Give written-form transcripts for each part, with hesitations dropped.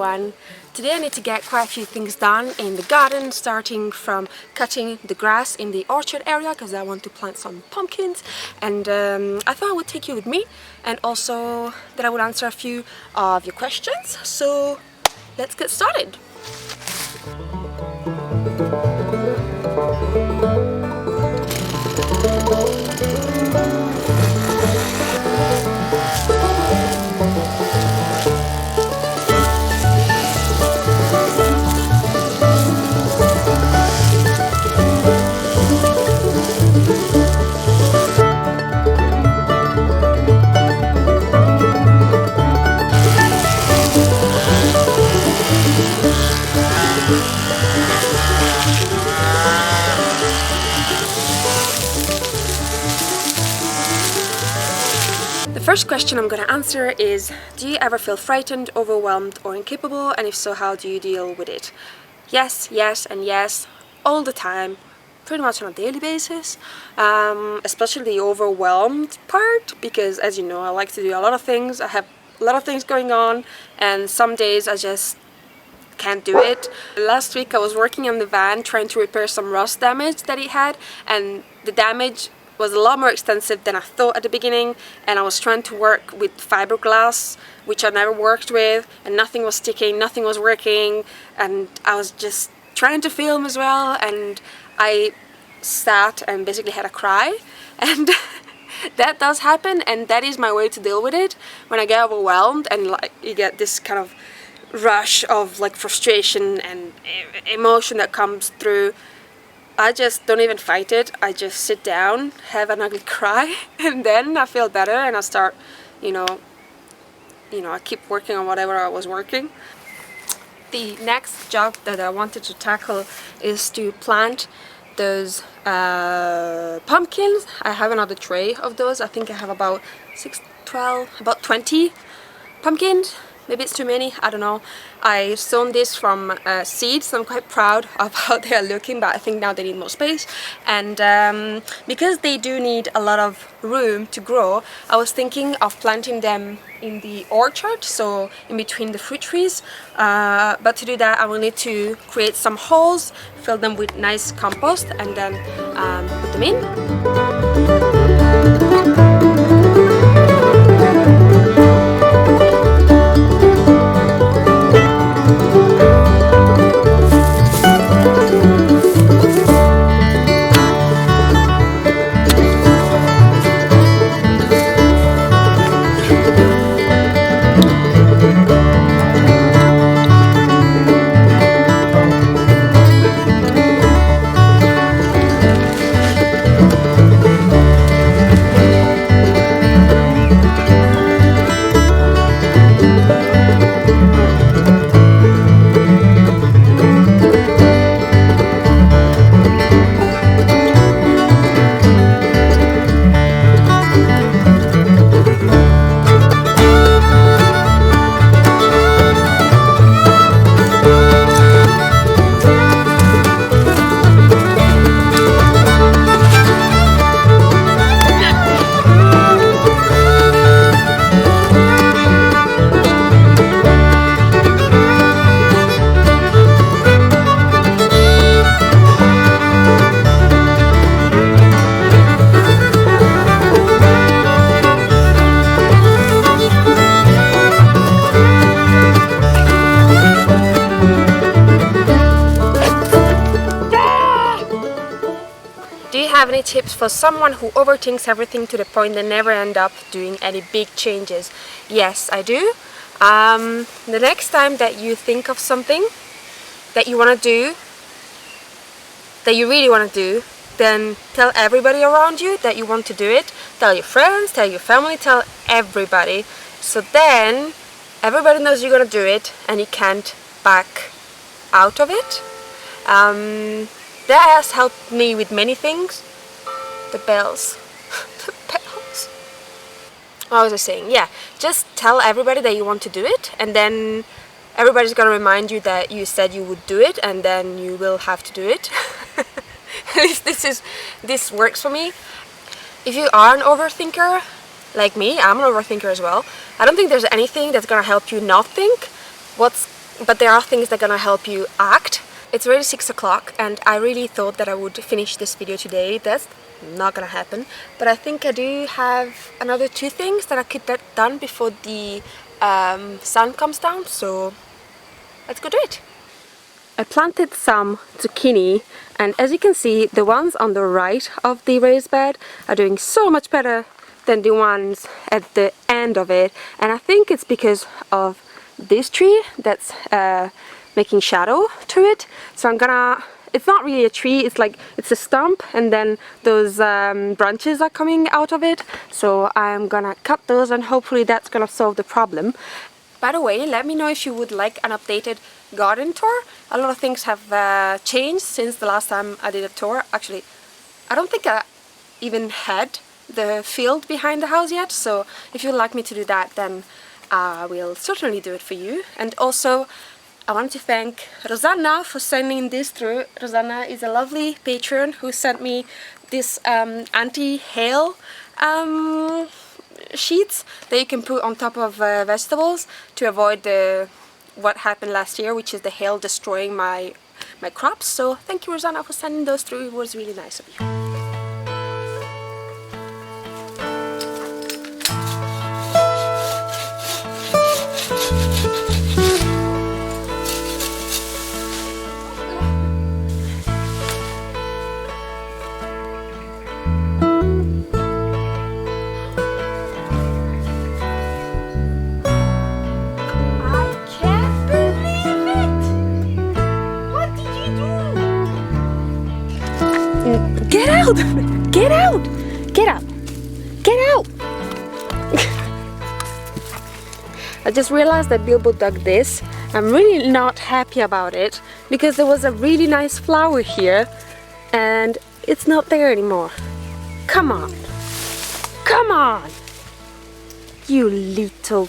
everyone. Today I need to get quite a few things done in the garden, starting from cutting the grass in the orchard area because I want to plant some pumpkins, and I thought I would take you with me and also that I would answer a few of your questions. So let's get started. The first question I'm going to answer is, do you ever feel frightened, overwhelmed or incapable, and if so, how do you deal with it? Yes, yes and yes, all the time, pretty much on a daily basis, especially the overwhelmed part, because as you know, I like to do a lot of things. I have a lot of things going on, and some days I just can't do it. Last week I was working on the van trying to repair some rust damage that it had, and the damage was a lot more extensive than I thought at the beginning, and I was trying to work with fiberglass, which I never worked with, and nothing was sticking, nothing was working, and I was just trying to film as well, and I sat and basically had a cry, and that does happen, and that is my way to deal with it. When I get overwhelmed and like you get this kind of rush of like frustration and emotion that comes through, I just don't even fight it. I just sit down, have an ugly cry, and then I feel better and I start, I keep working on whatever I was working. The next job that I wanted to tackle is to plant those pumpkins. I have another tray of those. I think I have about 20 pumpkins. Maybe it's too many, I don't know. I sown this from seeds, so I'm quite proud of how they are looking, but I think now they need more space. And because they do need a lot of room to grow, I was thinking of planting them in the orchard, so in between the fruit trees. But to do that, I will need to create some holes, fill them with nice compost, and then put them in. Have any tips for someone who overthinks everything to the point they never end up doing any big changes? Yes, I do. The next time that you think of something that you want to do, that you really want to do, then tell everybody around you that you want to do it. Tell your friends, tell your family, tell everybody. So then everybody knows you're going to do it and you can't back out of it. That has helped me with many things. The bells. The bells. What was I saying? Yeah, just tell everybody that you want to do it, and then everybody's gonna remind you that you said you would do it, and then you will have to do it. At least this works for me. If you are an overthinker, like me, I'm an overthinker as well. I don't think there's anything that's gonna help you not think. What's but there are things that are gonna help you act. It's already 6 o'clock and I really thought that I would finish this video today. That's not gonna happen, but I think I do have another 2 things that I could get done before the sun comes down, so let's go do it. I planted some zucchini, and as you can see, the ones on the right of the raised bed are doing so much better than the ones at the end of it, and I think it's because of this tree that's making shadow to it. So I'm gonna, it's not really a tree, it's like, it's a stump, and then those branches are coming out of it. So I'm gonna cut those and hopefully that's gonna solve the problem. By the way, let me know if you would like an updated garden tour. A lot of things have changed since the last time I did a tour. Actually, I don't think I even had the field behind the house yet, so if you'd like me to do that, then I will certainly do it for you. And also, I want to thank Rosanna for sending this through. Rosanna is a lovely patron who sent me this anti-hail sheets that you can put on top of vegetables to avoid what happened last year, which is the hail destroying my crops. So thank you, Rosanna, for sending those through. It was really nice of you. Get out! Get out! Get out! Get out! I just realized that Bilbo dug this. I'm really not happy about it because there was a really nice flower here and it's not there anymore. Come on! Come on! You little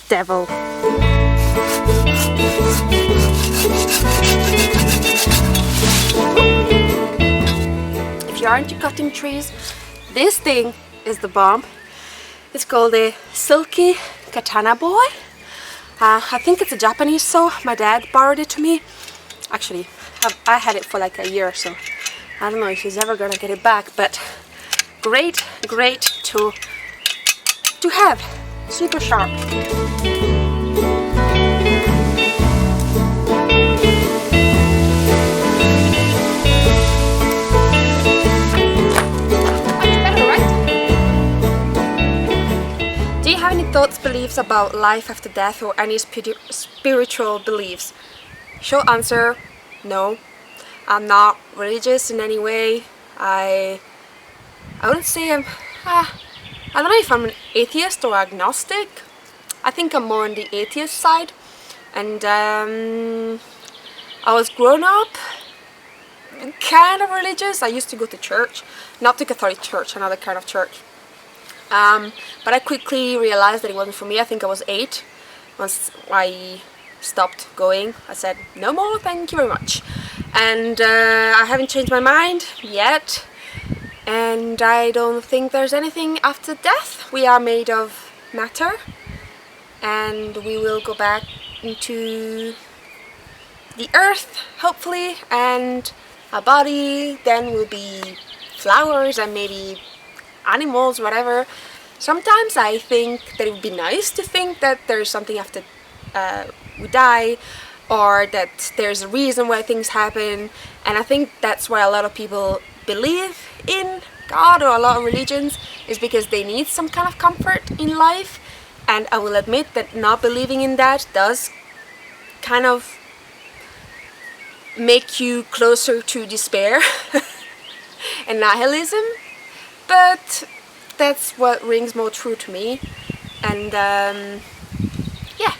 devil! If you aren't cutting trees, this thing is the bomb. It's called a silky katana boy. I think it's a Japanese saw. My dad borrowed it to me. Actually, I had it for like a year, so I don't know if he's ever gonna get it back, but great to have. Super sharp. Thoughts, beliefs about life after death, or any spiritual beliefs? Short answer, no. I'm not religious in any way. I wouldn't say I don't know if I'm an atheist or agnostic. I think I'm more on the atheist side. And I was grown up kind of religious. I used to go to church, not the Catholic church, another kind of church. But I quickly realized that it wasn't for me. I think I was 8 once I stopped going. I said, no more, thank you very much. And I haven't changed my mind yet. And I don't think there's anything after death. We are made of matter. And we will go back into the earth, hopefully. And our body then will be flowers and maybe animals, whatever. Sometimes I think that it would be nice to think that there's something after we die, or that there's a reason why things happen, and I think that's why a lot of people believe in God or a lot of religions, is because they need some kind of comfort in life. And I will admit that not believing in that does kind of make you closer to despair and nihilism. But that's what rings more true to me, and yeah,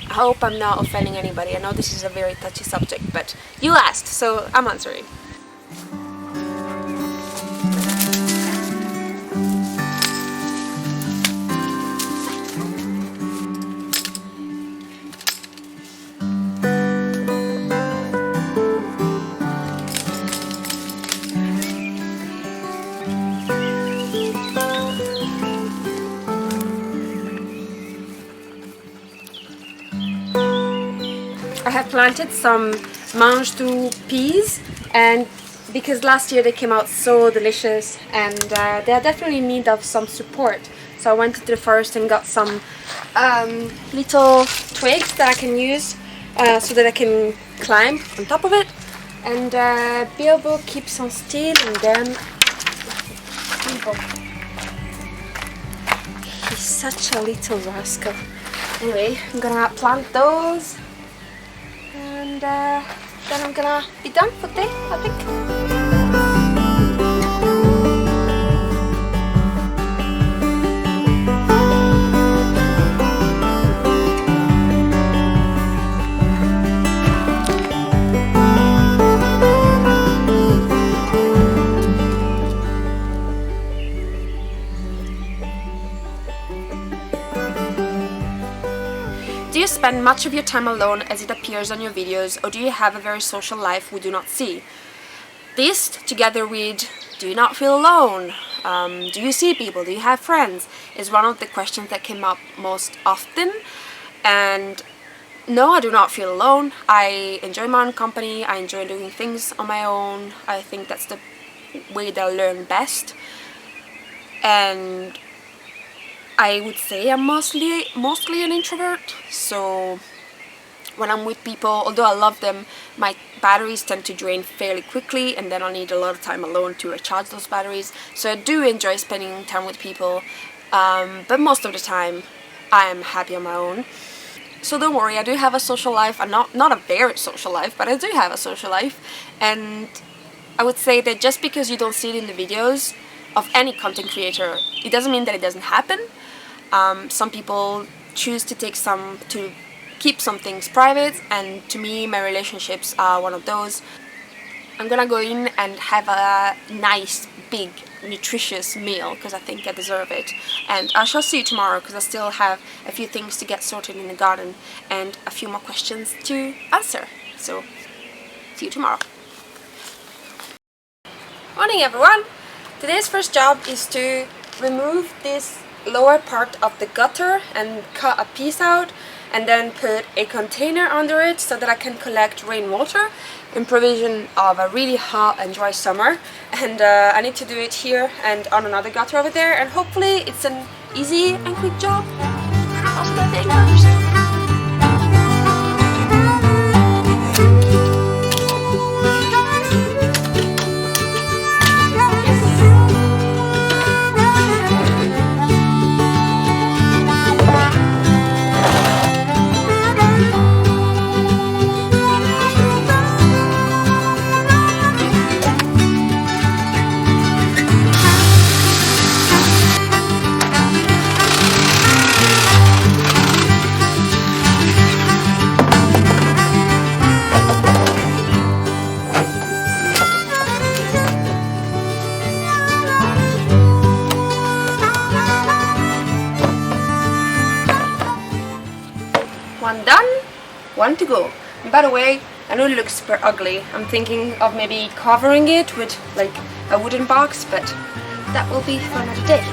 I hope I'm not offending anybody. I know this is a very touchy subject, but you asked, so I'm answering. planted some mange-tout peas, and because last year they came out so delicious, and they are definitely in need of some support. So I went into the forest and got some little twigs that I can use so that I can climb on top of it. And Bilbo keeps on still, and then Bilbo. He's such a little rascal. Anyway, I'm gonna plant those, and then I'm gonna be done for the day, I think. Do you spend much of your time alone as it appears on your videos, or do you have a very social life we do not see? This, together with do you not feel alone, do you see people, do you have friends, is one of the questions that came up most often. And no, I do not feel alone. I enjoy my own company, I enjoy doing things on my own. I think that's the way that I learn best. And I would say I'm mostly an introvert, so when I'm with people, although I love them, my batteries tend to drain fairly quickly, and then I need a lot of time alone to recharge those batteries. So I do enjoy spending time with people, but most of the time I am happy on my own. So don't worry, I do have a social life. I'm not a very social life, but I do have a social life. And I would say that just because you don't see it in the videos of any content creator, it doesn't mean that it doesn't happen. Some people choose to keep some things private, and to me my relationships are one of those. I'm gonna go in and have a nice, big, nutritious meal because I think I deserve it. And I shall see you tomorrow because I still have a few things to get sorted in the garden and a few more questions to answer. So, see you tomorrow. Morning everyone! Today's first job is to remove this lower part of the gutter and cut a piece out, and then put a container under it so that I can collect rainwater in provision of a really hot and dry summer. And I need to do it here and on another gutter over there, and hopefully it's an easy and quick job. I'll start the first. One done, one to go. And by the way, I know it looks super ugly. I'm thinking of maybe covering it with like a wooden box, but that will be for another day.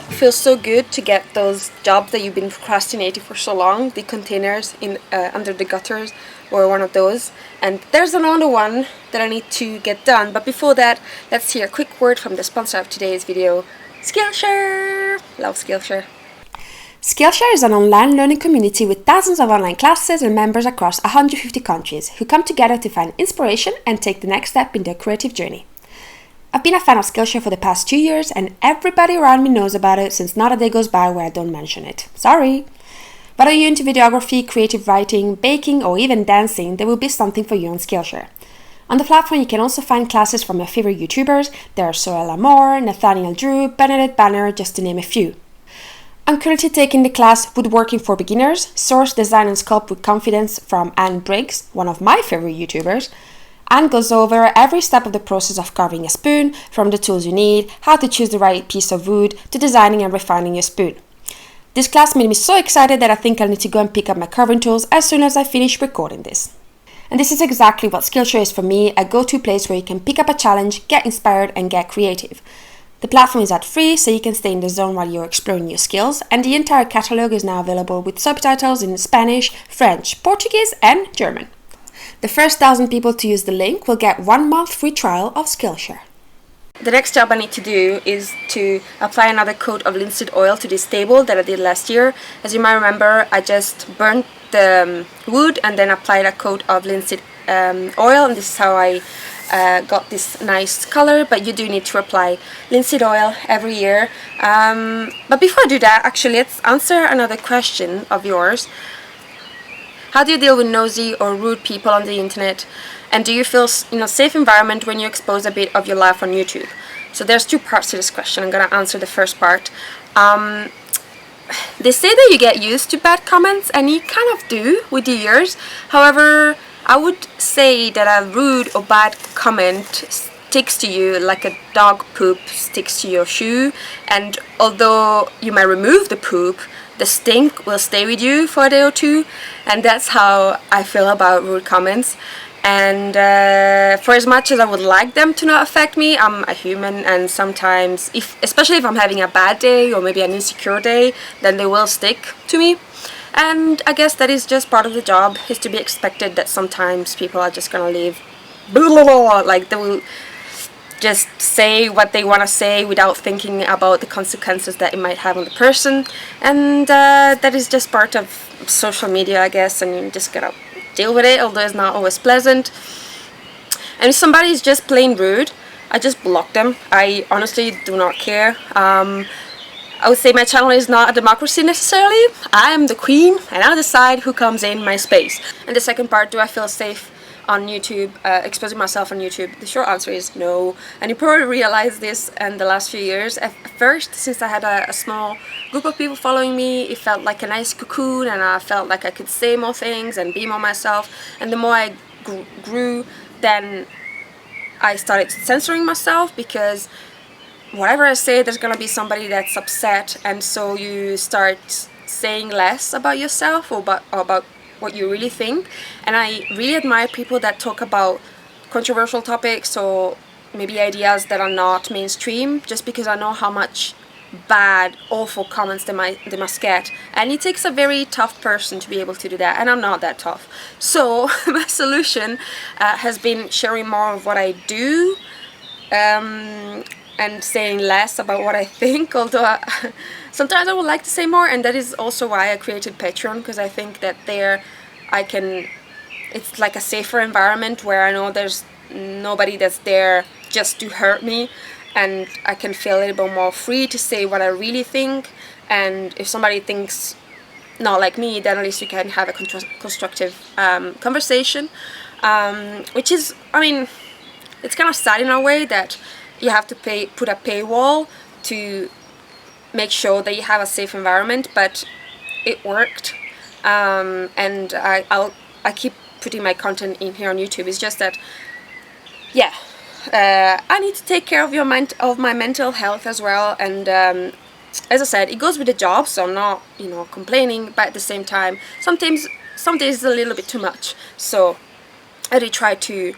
It feels so good to get those jobs that you've been procrastinating for so long. The containers in under the gutters were one of those, and there's another one that I need to get done. But before that, let's hear a quick word from the sponsor of today's video, Skillshare. Love Skillshare. Skillshare is an online learning community with thousands of online classes and members across 150 countries who come together to find inspiration and take the next step in their creative journey. I've been a fan of Skillshare for the past 2 years, and everybody around me knows about it, since not a day goes by where I don't mention it. Sorry! But are you into videography, creative writing, baking, or even dancing, there will be something for you on Skillshare. On the platform you can also find classes from your favorite YouTubers. There are Sorel Lamour, Nathaniel Drew, Benedict Banner, just to name a few. I'm currently taking the class Woodworking for Beginners, Source, Design and Sculpt with Confidence from Anne Briggs, one of my favorite YouTubers. Anne goes over every step of the process of carving a spoon, from the tools you need, how to choose the right piece of wood, to designing and refining your spoon. This class made me so excited that I think I'll need to go and pick up my carving tools as soon as I finish recording this. And this is exactly what Skillshare is for me, a go-to place where you can pick up a challenge, get inspired and get creative. The platform is ad-free, so you can stay in the zone while you're exploring new skills, and the entire catalogue is now available with subtitles in Spanish, French, Portuguese and German. The first 1,000 people to use the link will get 1 month free trial of Skillshare. The next job I need to do is to apply another coat of linseed oil to this table that I did last year. As you might remember, I just burnt the wood and then applied a coat of linseed oil, and this is how I got this nice color, but you do need to apply linseed oil every year. But before I do that, actually let's answer another question of yours. How do you deal with nosy or rude people on the internet? And do you feel in a safe environment when you expose a bit of your life on YouTube? So there's 2 parts to this question. I'm gonna answer the first part. They say that you get used to bad comments, and you kind of do with the years. However, I would say that a rude or bad comment sticks to you like a dog poop sticks to your shoe, and although you might remove the poop, the stink will stay with you for a day or 2, and that's how I feel about rude comments. And for as much as I would like them to not affect me, I'm a human, and sometimes, especially if I'm having a bad day or maybe an insecure day, then they will stick to me. And I guess that is just part of the job. It's to be expected that sometimes people are just gonna leave blah, blah, blah, like they will just say what they want to say without thinking about the consequences that it might have on the person, and that is just part of social media, I guess, and you just gotta deal with it, although it's not always pleasant. And if somebody is just plain rude, I just block them. I honestly do not care. I would say my channel is not a democracy necessarily. I am the queen and I decide who comes in my space. And the second part, do I feel safe on YouTube, exposing myself on YouTube? The short answer is no. And you probably realized this in the last few years. At first, since I had a small group of people following me, it felt like a nice cocoon, and I felt like I could say more things and be more myself. And the more I grew, then I started censoring myself, because whatever I say, there's gonna be somebody that's upset, and so you start saying less about yourself or about what you really think. And I really admire people that talk about controversial topics or maybe ideas that are not mainstream, just because I know how much bad, awful comments they must get, and it takes a very tough person to be able to do that, and I'm not that tough. So my solution has been sharing more of what I do, and saying less about what I think, although sometimes I would like to say more, and that is also why I created Patreon, because I think that there it's like a safer environment where I know there's nobody that's there just to hurt me, and I can feel a little bit more free to say what I really think. And if somebody thinks not like me, then at least we can have a constructive conversation, which is, I mean, it's kind of sad in a way that you have to put a paywall to make sure that you have a safe environment, but it worked, and I keep putting my content in here on YouTube. It's just that, yeah, I need to take care of my mental health as well, and as I said, it goes with the job, so I'm not, complaining, but at the same time, some days it's a little bit too much, so I do try to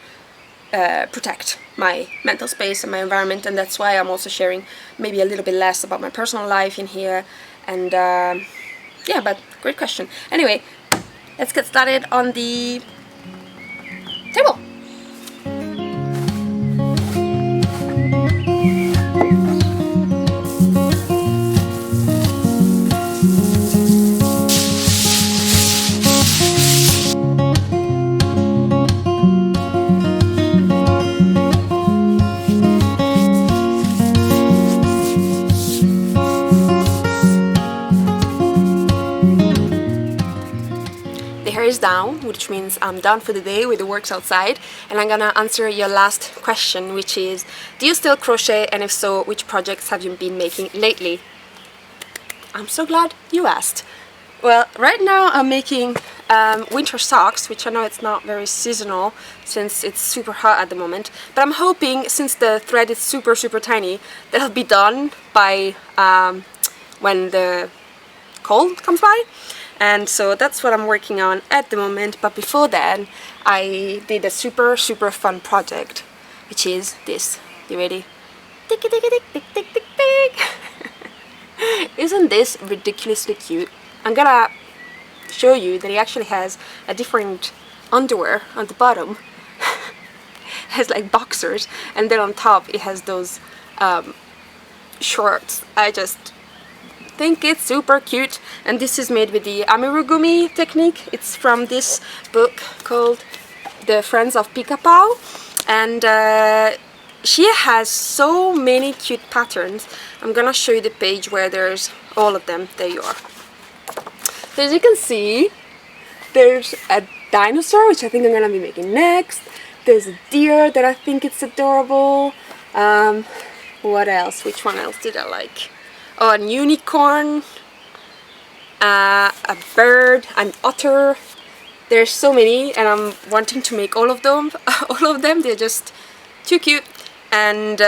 protect my mental space and my environment, and that's why I'm also sharing maybe a little bit less about my personal life in here. And yeah, but great question. Anyway, let's get started on the table. Is down, which means I'm done for the day with the works outside, and I'm gonna answer your last question, which is, do you still crochet, and if so, which projects have you been making lately? I'm so glad you asked. Well, right now I'm making winter socks, which I know it's not very seasonal since it's super hot at the moment, but I'm hoping, since the thread is super tiny, that it'll be done by when the cold comes by. and so that's what I'm working on at the moment. But before then I did a super fun project, which is this. You ready? Tick tick tick tick tick tick tick. Isn't this ridiculously cute? I'm gonna show you that it actually has a different underwear on the bottom. It has like boxers, and then on top it has those shorts. I just think it's super cute, and this is made with the amigurumi technique. It's from this book called The Friends of Pica-Pau, and she has so many cute patterns. I'm gonna show you the page where there's all of them. There you are. So as you can see, there's a dinosaur, which I think I'm gonna be making next. There's a deer that I think it's adorable. What else? Which one else did I like? Oh, an unicorn, a bird, an otter. There's so many, and I'm wanting to make all of them. All of them. They're just too cute. And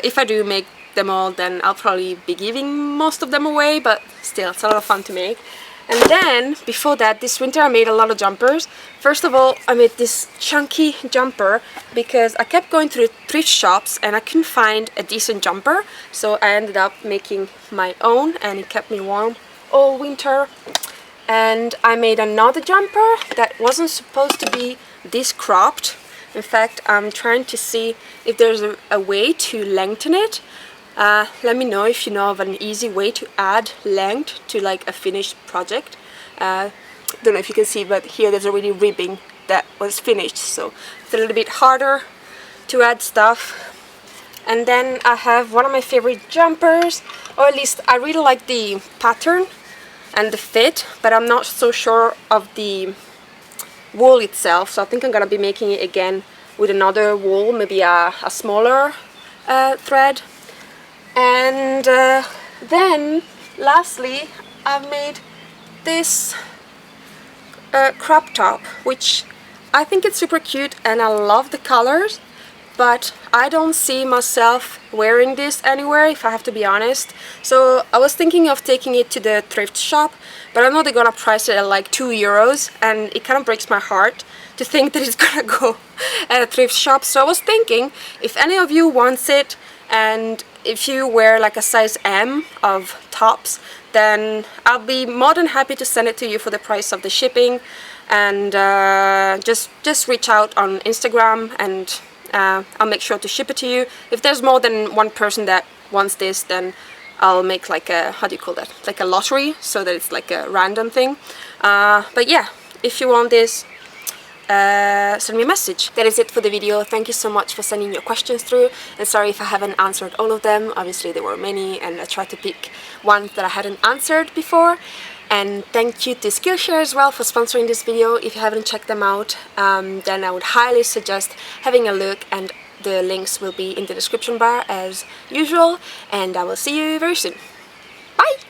if I do make them all, then I'll probably be giving most of them away. But still, it's a lot of fun to make. And then, before that, this winter I made a lot of jumpers. First of all, I made this chunky jumper because I kept going to the thrift shops and I couldn't find a decent jumper. So I ended up making my own, and it kept me warm all winter. And I made another jumper that wasn't supposed to be this cropped. In fact, I'm trying to see if there's a way to lengthen it. Let me know if you know of an easy way to add length to like a finished project. Don't know if you can see, but here there's already ribbing that was finished, so it's a little bit harder to add stuff. And then I have one of my favorite jumpers, or at least I really like the pattern and the fit, but I'm not so sure of the wool itself, so I think I'm gonna be making it again with another wool, maybe a smaller thread. And then lastly I've made this crop top, which I think it's super cute and I love the colors, but I don't see myself wearing this anywhere, if I have to be honest. So I was thinking of taking it to the thrift shop, but I know they're gonna price it at like €2, and it kind of breaks my heart to think that it's gonna go at a thrift shop. So I was thinking, if any of you wants it, and if you wear like a size M of tops, then I'll be more than happy to send it to you for the price of the shipping. And just reach out on Instagram, and I'll make sure to ship it to you. If there's more than one person that wants this, then I'll make like a, how do you call that, like a lottery, so that it's like a random thing. But yeah, if you want this, send me a message. That is it for the video. Thank you so much for sending your questions through, and sorry if I haven't answered all of them. Obviously there were many, and I tried to pick ones that I hadn't answered before. And thank you to Skillshare as well for sponsoring this video. If you haven't checked them out, then I would highly suggest having a look, and the links will be in the description bar as usual, and I will see you very soon. Bye!